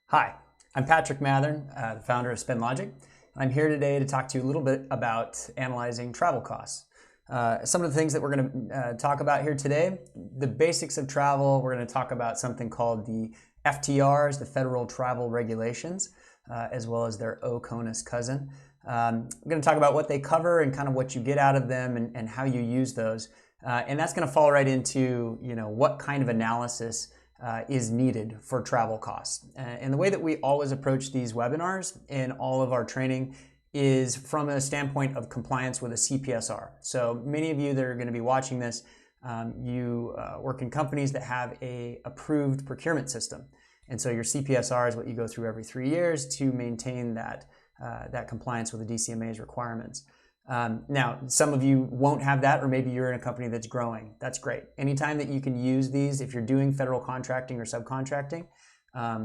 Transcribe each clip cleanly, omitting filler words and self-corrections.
Hi, I'm Patrick Mathern, the founder of SpendLogic. I'm here today to talk to you a little bit about analyzing travel costs. Some of the things that we're going to talk about here today, the basics of travel. We're going to talk about something called the FTRs, the Federal Travel Regulations, as well as their OCONUS cousin. We're going to talk about what they cover and kind of what you get out of them and how you use those. And that's going to fall right into, what kind of analysis is needed for travel costs. And the way that we always approach these webinars in all of our training is from a standpoint of compliance with a CPSR. So many of you that are going to be watching this, you work in companies that have a approved procurement system. And so your CPSR is what you go through every 3 years to maintain that, that compliance with the DCMA's requirements. Now, some of you won't have that, or maybe you're in a company that's growing. That's great. Anytime that you can use these, if you're doing federal contracting or subcontracting,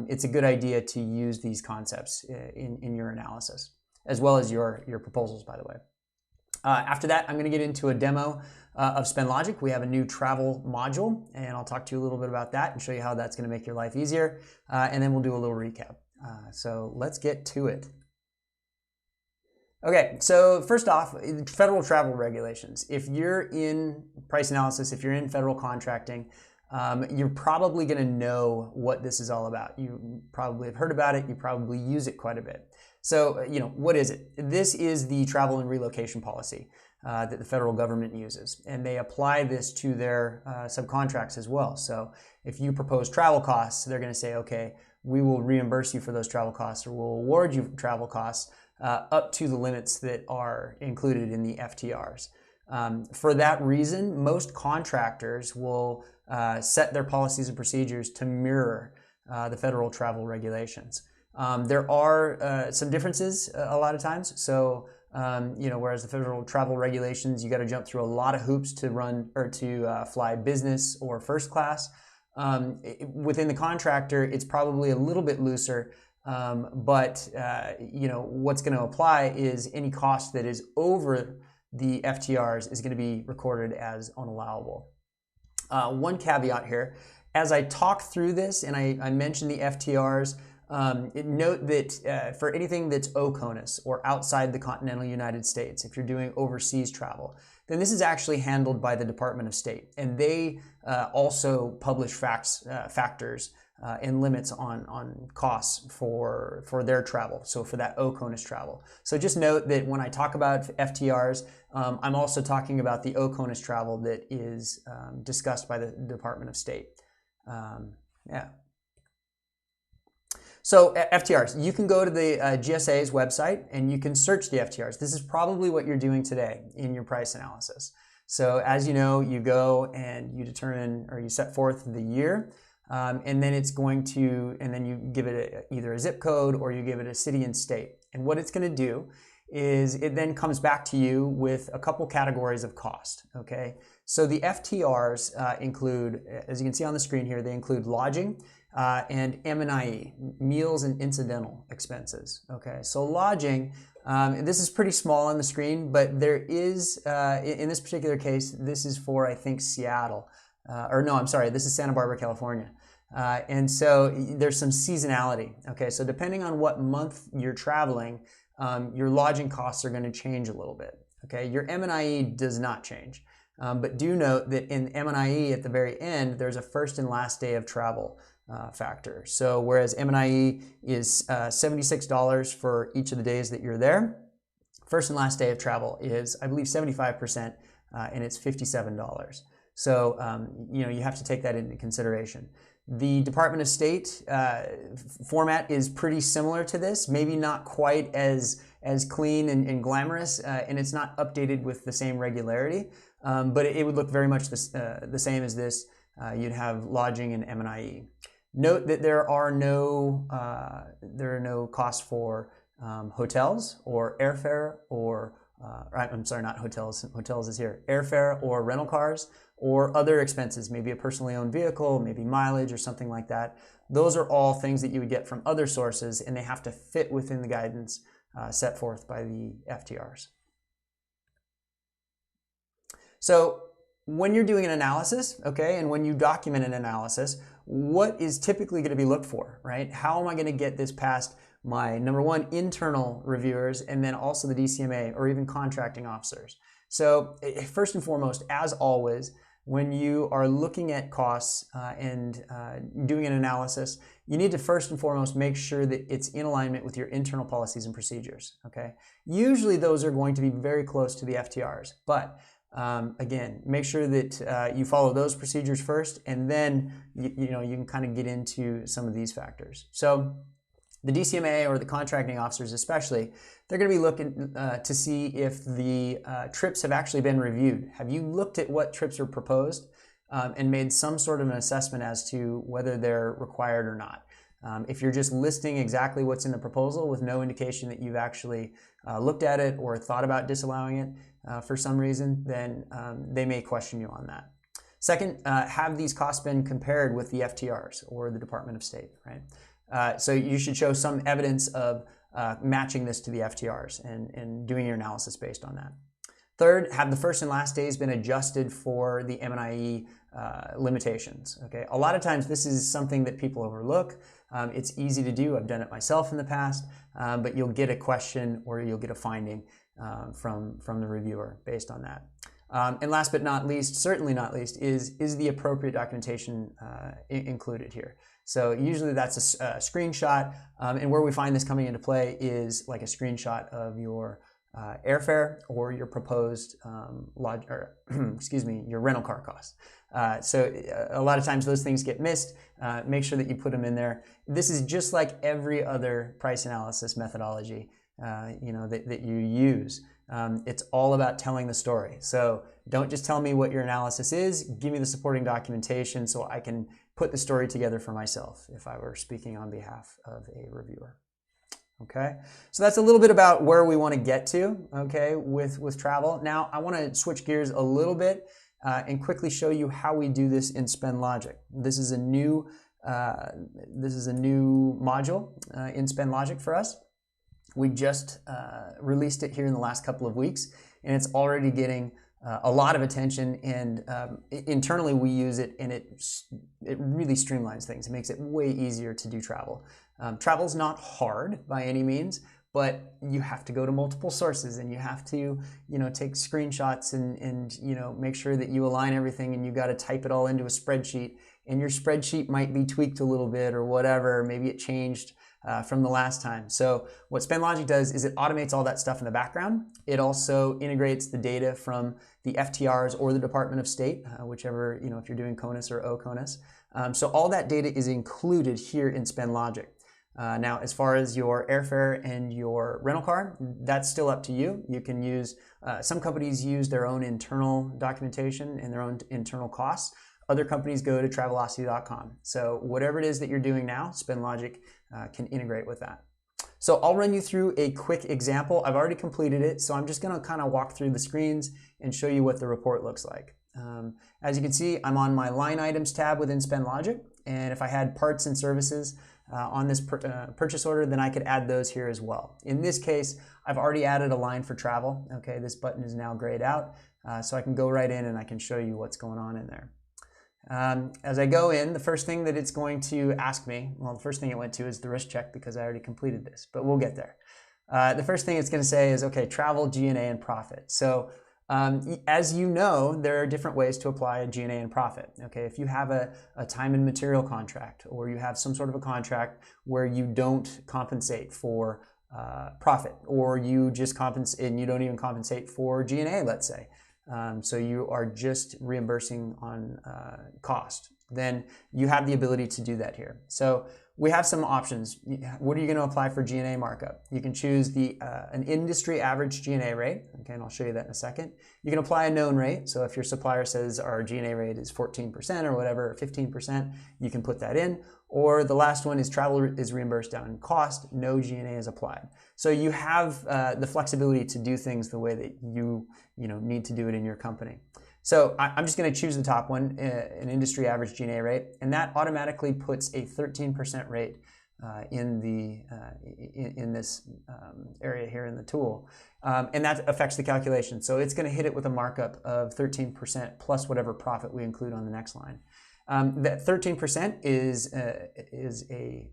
it's a good idea to use these concepts in your analysis, as well as your proposals, by the way. After that, I'm going to get into a demo of SpendLogic. We have a new travel module, and I'll talk to you a little bit about that and show you how that's going to make your life easier. And then we'll do a little recap. So let's get to it. Okay, so first off, federal travel regulations. If you're in price analysis, if you're in federal contracting, you're probably going to know what this is all about. You probably have heard about it. You probably use it quite a bit. So, what is it? This is the travel and relocation policy that the federal government uses, and they apply this to their subcontracts as well. So if you propose travel costs, they're going to say, okay, we will reimburse you for those travel costs, or we'll award you travel costs up to the limits that are included in the FTRs. For that reason, most contractors will set their policies and procedures to mirror the federal travel regulations. There are some differences a lot of times. So, whereas the federal travel regulations, you got to jump through a lot of hoops to run or to fly business or first class. Within the contractor, it's probably a little bit looser. But what's going to apply is any cost that is over the FTRs is going to be recorded as unallowable. One caveat here, as I talk through this and I mention the FTRs, note that for anything that's OCONUS or outside the continental United States, if you're doing overseas travel, then this is actually handled by the Department of State, and they also publish factors and limits on costs for their travel, so for that OCONUS travel. So just note that when I talk about FTRs, I'm also talking about the OCONUS travel that is discussed by the Department of State. So FTRs, you can go to the GSA's website and you can search the FTRs. This is probably what you're doing today in your price analysis. So as you know, you go and you determine, or you set forth the year, and then it's going to, and then you give it either a zip code or you give it a city and state. And what it's going to do is it then comes back to you with a couple categories of cost, okay? So the FTRs include, as you can see on the screen here, they include lodging and M&IE, meals and incidental expenses, okay? So lodging, this is pretty small on the screen, but there is, in this particular case, this is for, I think, Seattle. This is Santa Barbara, California. And so there's some seasonality. Okay, so depending on what month you're traveling, your lodging costs are going to change a little bit. Okay, your M&IE does not change. But do note that in M&IE at the very end, there's a first and last day of travel factor. So whereas M&IE is $76 for each of the days that you're there, first and last day of travel is, I believe, 75%, and it's $57. So, you have to take that into consideration. The Department of State format is pretty similar to this, maybe not quite as clean and glamorous, and it's not updated with the same regularity, but it would look very much the same as this. You'd have lodging and M&IE. Note that there are no costs for hotels or airfare or I'm sorry, not hotels. Hotels is here. Airfare or rental cars or other expenses, maybe a personally owned vehicle, maybe mileage or something like that. Those are all things that you would get from other sources, and they have to fit within the guidance set forth by the FTRs. So when you're doing an analysis, okay, and when you document an analysis, what is typically going to be looked for, right? How am I going to get this past my number one internal reviewers and then also the DCMA or even contracting officers? So first and foremost, as always, when you are looking at costs and doing an analysis, you need to first and foremost make sure that it's in alignment with your internal policies and procedures, okay? Usually those are going to be very close to the FTRs, but again, make sure that you follow those procedures first, and then you can kind of get into some of these factors. So the DCMA or the contracting officers especially, they're going to be looking to see if the trips have actually been reviewed. Have you looked at what trips are proposed and made some sort of an assessment as to whether they're required or not? If you're just listing exactly what's in the proposal with no indication that you've actually looked at it or thought about disallowing it for some reason, then they may question you on that. Second, have these costs been compared with the FTRs or the Department of State, right? So you should show some evidence of matching this to the FTRs and doing your analysis based on that. Third, have the first and last days been adjusted for the M&IE limitations, okay? A lot of times this is something that people overlook. It's easy to do. I've done it myself in the past, but you'll get a question or you'll get a finding from the reviewer based on that. And last but not least, certainly not least, is the appropriate documentation included here. So usually that's a screenshot, and where we find this coming into play is like a screenshot of your airfare or your proposed your rental car costs. So a lot of times those things get missed. Make sure that you put them in there. This is just like every other price analysis methodology that you use. It's all about telling the story. So don't just tell me what your analysis is. Give me the supporting documentation so I can put the story together for myself if I were speaking on behalf of a reviewer. Okay, so that's a little bit about where we want to get to, okay, with travel. Now I want to switch gears a little bit and quickly show you how we do this in SpendLogic. This is a new module in SpendLogic for us. We just released it here in the last couple of weeks, and it's already getting a lot of attention, and internally we use it, and it really streamlines things. It makes it way easier to do travel. Travel's not hard by any means, but you have to go to multiple sources, and you have to take screenshots and make sure that you align everything, and you got to type it all into a spreadsheet, and your spreadsheet might be tweaked a little bit or whatever. Maybe it changed from the last time. So what SpendLogic does is it automates all that stuff in the background. It also integrates the data from the FTRs or the Department of State, whichever, if you're doing CONUS or OCONUS. So all that data is included here in SpendLogic. Now, as far as your airfare and your rental car, that's still up to you. You can use, some companies use their own internal documentation and their own internal costs. Other companies go to Travelocity.com. So whatever it is that you're doing now, SpendLogic can integrate with that. So I'll run you through a quick example. I've already completed it, so I'm just going to kind of walk through the screens and show you what the report looks like. As you can see, I'm on my line items tab within SpendLogic, and if I had parts and services on this purchase order, then I could add those here as well. In this case, I've already added a line for travel. Okay, this button is now grayed out, so I can go right in and I can show you what's going on in there. As I go in, the first thing that it's going to ask me, well, the first thing it went to is the risk check because I already completed this, but we'll get there. The first thing it's going to say is, okay, travel, G&A, and profit. So as you know, there are different ways to apply a G&A and profit. Okay, if you have a time and material contract, or you have some sort of a contract where you don't compensate for profit, or you just compensate and you don't even compensate for G&A, let's say. So you are just reimbursing on cost, then you have the ability to do that here. So we have some options. What are you going to apply for G&A markup? You can choose an industry average G&A rate, okay, and I'll show you that in a second. You can apply a known rate, so if your supplier says our G&A rate is 14% or whatever, or 15%, you can put that in. Or the last one is travel is reimbursed on cost, no G&A is applied. So you have the flexibility to do things the way that you need to do it in your company. So I'm just going to choose the top one, an industry average G&A rate, and that automatically puts a 13% rate in this area here in the tool, and that affects the calculation. So it's going to hit it with a markup of 13% plus whatever profit we include on the next line. That 13% is a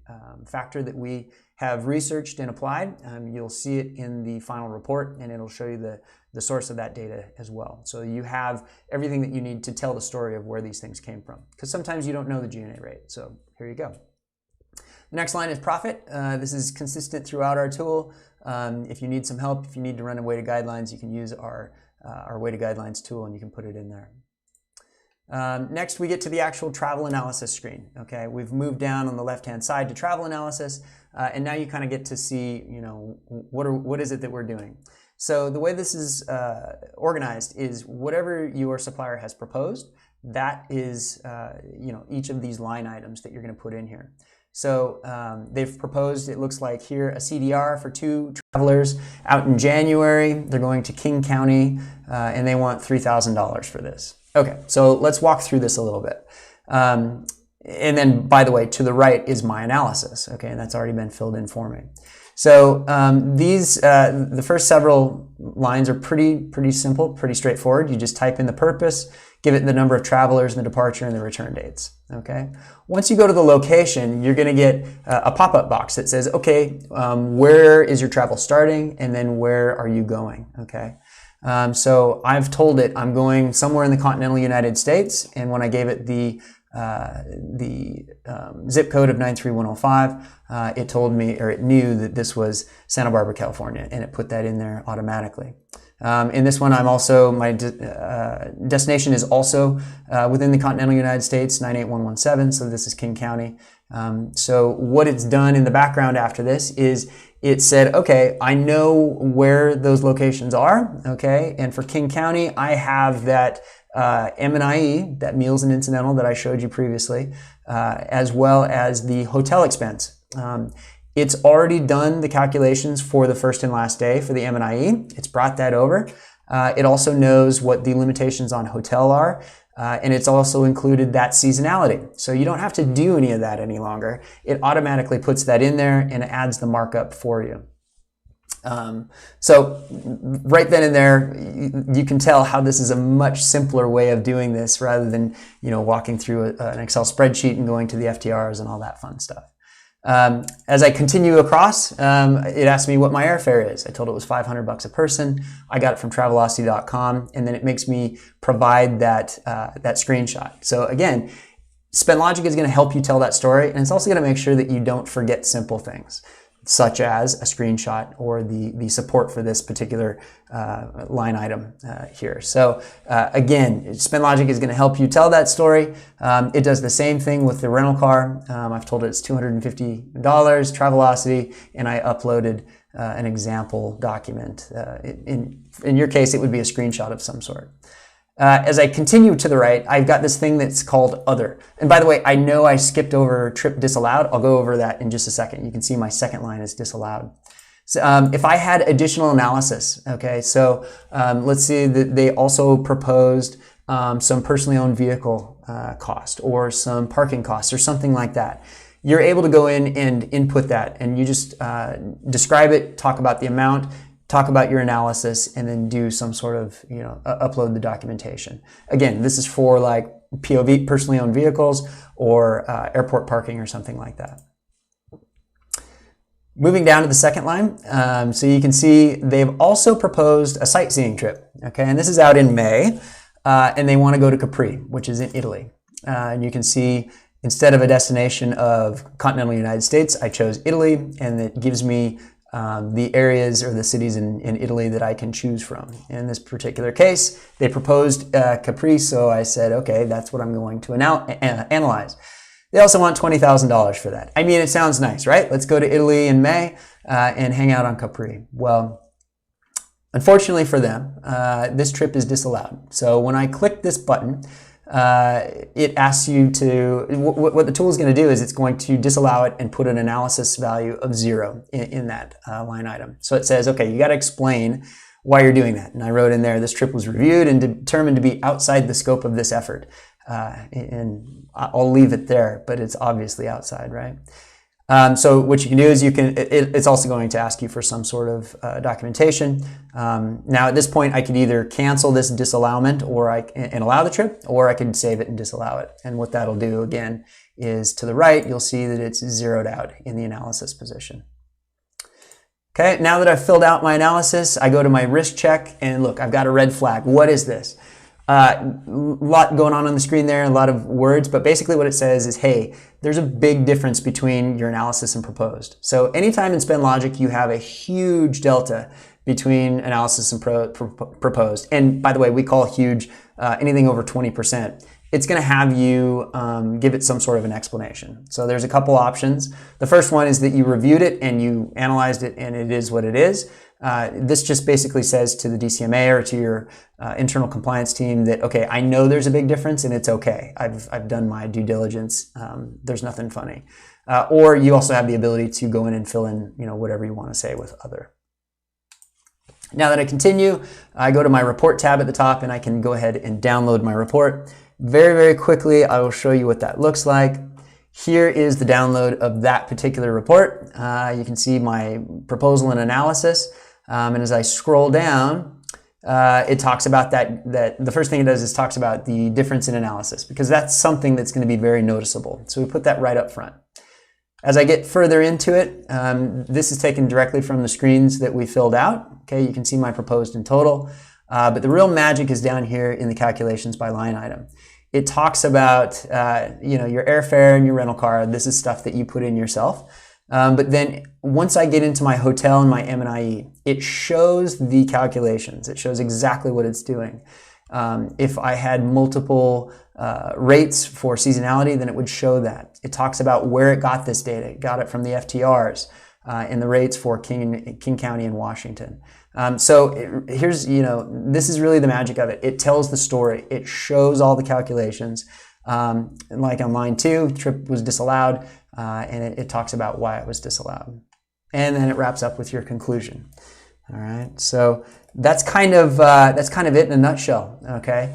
factor that we have researched and applied. You'll see it in the final report, and it'll show you the source of that data as well. So you have everything that you need to tell the story of where these things came from, because sometimes you don't know the G&A rate. So here you go. The next line is profit. This is consistent throughout our tool. If you need some help, if you need to run a weighted guidelines, you can use our weighted guidelines tool, and you can put it in there. Next, we get to the actual travel analysis screen. Okay, we've moved down on the left-hand side to travel analysis, and now you kind of get to see, what is it that we're doing. So the way this is organized is whatever your supplier has proposed, that is, each of these line items that you're going to put in here. So they've proposed, it looks like here, a CDR for 2 travelers out in January. They're going to King County, and they want $3,000 for this. Okay, so let's walk through this a little bit. And then, by the way, to the right is my analysis, okay, and that's already been filled in for me. So the first several lines are pretty simple, pretty straightforward. You just type in the purpose, give it the number of travelers, and the departure, and the return dates, okay? Once you go to the location, you're gonna get a pop-up box that says, okay, where is your travel starting, and then where are you going, okay? So I've told it I'm going somewhere in the continental United States, and when I gave it the zip code of 93105, it told me, or it knew that this was Santa Barbara, California, and it put that in there automatically. In this one, I'm also, my destination is also within the continental United States, 98117, so this is King County. So what it's done in the background after this is it said, okay, I know where those locations are, okay, and for King County, I have that M&IE, that meals and incidental that I showed you previously, as well as the hotel expense. It's already done the calculations for the first and last day for the M&IE. It's brought that over. It also knows what the limitations on hotel are, and it's also included that seasonality. So you don't have to do any of that any longer. It automatically puts that in there and adds the markup for you. So right then and there, you can tell how this is a much simpler way of doing this rather than, walking through an Excel spreadsheet and going to the FTRs and all that fun stuff. As I continue across, it asked me what my airfare is. I told it was $500 a person. I got it from Travelocity.com, and then it makes me provide that screenshot. So again, SpendLogic is going to help you tell that story, and it's also going to make sure that you don't forget simple things, such as a screenshot or the support for this particular line item here. So again, SpendLogic is going to help you tell that story. It does the same thing with the rental car. I've told it it's $250, Travelocity, and I uploaded an example document. In your case, it would be a screenshot of some sort. As I continue to the right, I've got this thing that's called Other. And by the way, I know I skipped over Trip Disallowed. I'll go over that in just a second. You can see my second line is disallowed. So, if I had additional analysis, okay, so let's see that they also proposed some personally owned vehicle cost or some parking costs or something like that. You're able to go in and input that, and you just describe it, talk about the amount, talk about your analysis, and then do some sort of, upload the documentation. Again, this is for like POV, personally owned vehicles, or airport parking or something like that. Moving down to the second line, so you can see they've also proposed a sightseeing trip, okay, and this is out in May, and they want to go to Capri, which is in Italy. And you can see instead of a destination of continental United States, I chose Italy, and it gives me the areas or the cities in Italy that I can choose from. In this particular case, they proposed Capri, so I said, okay, that's what I'm going to analyze. They also want $20,000 for that. I mean, it sounds nice, right? Let's go to Italy in May and hang out on Capri. Well, unfortunately for them, this trip is disallowed. So when I click this button, it asks you to, what the tool is going to do is it's going to disallow it and put an analysis value of 0 in that line item. So it says, okay, you got to explain why you're doing that. And I wrote in there, this trip was reviewed and determined to be outside the scope of this effort. And I'll leave it there, but it's obviously outside, right? So what you can do is it's also going to ask you for some sort of documentation. Now at this point, I could either cancel this disallowment and allow the trip, or I could save it and disallow it. And what that'll do again is to the right, you'll see that it's zeroed out in the analysis position. Okay, now that I've filled out my analysis, I go to my risk check and look, I've got a red flag. What is this? A lot going on the screen there, a lot of words, but basically what it says is, hey, there's a big difference between your analysis and proposed. So anytime in SpendLogic you have a huge delta between analysis and proposed, and by the way, we call huge anything over 20%, it's going to have you give it some sort of an explanation. So there's a couple options. The first one is that you reviewed it and you analyzed it and it is what it is. This just basically says to the DCMA or to your internal compliance team that, okay, I know there's a big difference and it's okay. I've done my due diligence. There's nothing funny. Or you also have the ability to go in and fill in, whatever you want to say with other. Now that I continue, I go to my report tab at the top and I can go ahead and download my report. Very, very quickly, I will show you what that looks like. Here is the download of that particular report. You can see my proposal and analysis. And as I scroll down, it talks about that the first thing it does is talks about the difference in analysis, because that's something that's going to be very noticeable. So we put that right up front. As I get further into it, this is taken directly from the screens that we filled out. Okay, you can see my proposed and total. But the real magic is down here in the calculations by line item. It talks about your airfare and your rental car. This is stuff that you put in yourself. But then once I get into my hotel and my M&IE, it shows the calculations. It shows exactly what it's doing. If I had multiple rates for seasonality, then it would show that. It talks about where it got this data. It got it from the FTRs and the rates for King County and Washington. Here's, this is really the magic of it. It tells the story. It shows all the calculations. Like on line 2, trip was disallowed, and it talks about why it was disallowed. And then it wraps up with your conclusion. All right, so that's kind of it in a nutshell. Okay,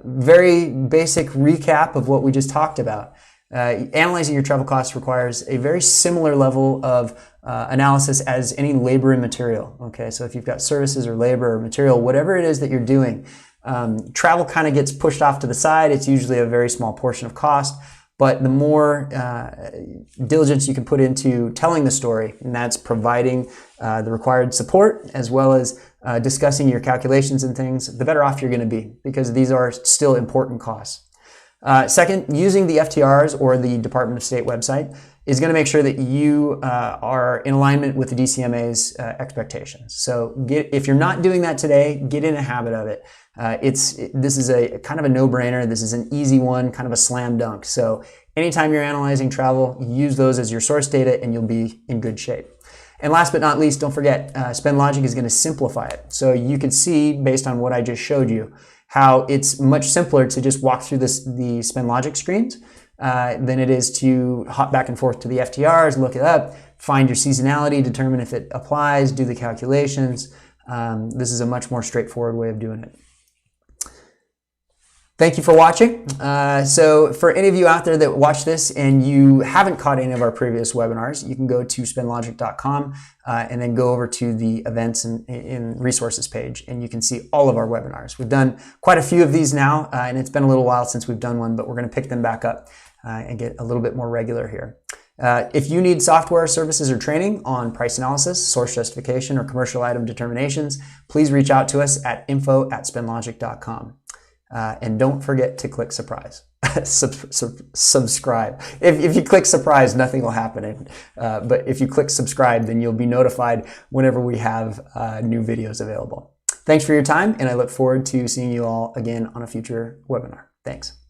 very basic recap of what we just talked about. Analyzing your travel costs requires a very similar level of analysis as any labor and material. Okay, so if you've got services or labor or material, whatever it is that you're doing, travel kind of gets pushed off to the side. It's usually a very small portion of cost, but the more diligence you can put into telling the story, and that's providing the required support as well as discussing your calculations and things, the better off you're going to be, because these are still important costs. Second, using the FTRs or the Department of State website is going to make sure that you are in alignment with the DCMA's expectations. So if you're not doing that today, get in a habit of it. This is a kind of a no-brainer. This is an easy one, kind of a slam dunk. So anytime you're analyzing travel, use those as your source data and you'll be in good shape. And last but not least, don't forget, SpendLogic is going to simplify it. So you can see, based on what I just showed you, how it's much simpler to just walk through the SpendLogic screens than it is to hop back and forth to the FTRs, look it up, find your seasonality, determine if it applies, do the calculations. This is a much more straightforward way of doing it. Thank you for watching. So for any of you out there that watch this and you haven't caught any of our previous webinars, you can go to SpendLogic.com and then go over to the events and resources page, and you can see all of our webinars. We've done quite a few of these now, and it's been a little while since we've done one, but we're going to pick them back up and get a little bit more regular here. If you need software, services, or training on price analysis, source justification, or commercial item determinations, please reach out to us at info@spendlogic.com. And don't forget to click subscribe. If you click subscribe, nothing will happen. But if you click subscribe, then you'll be notified whenever we have new videos available. Thanks for your time, and I look forward to seeing you all again on a future webinar. Thanks.